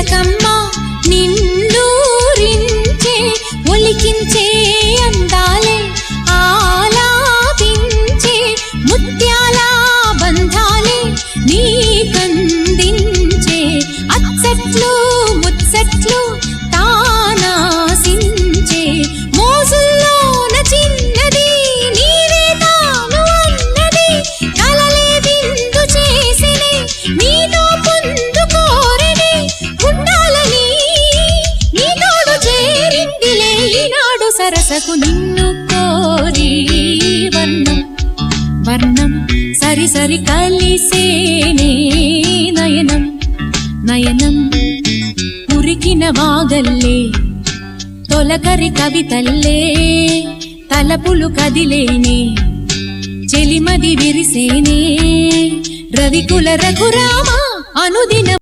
చిలకమ్మ నిన్నూరించే ఒలికించే అందాలే ఆలాపించే ముత్యాల బంధాలే నీకందించే అచ్చట్లు ముచ్చట్లు తానాసించే మోజుల్లోన చిన్నది నీవే తాను అన్నది కలలే విందు చేసినే నీతో పొందుకోరనే ఉండాలని నీ తోడు చేరిందిలే ఈనాడు సరసకు నిన్ను కోరి వర్ణం వర్ణం సరి సరి కలిసేనే నయనం నయనం ఉరికిన వాగల్లే తొలకరి కవితల్లే తలపులు కదిలేనే చెలిమది విరిసేనే రవికుల రఘురామ అనుదిన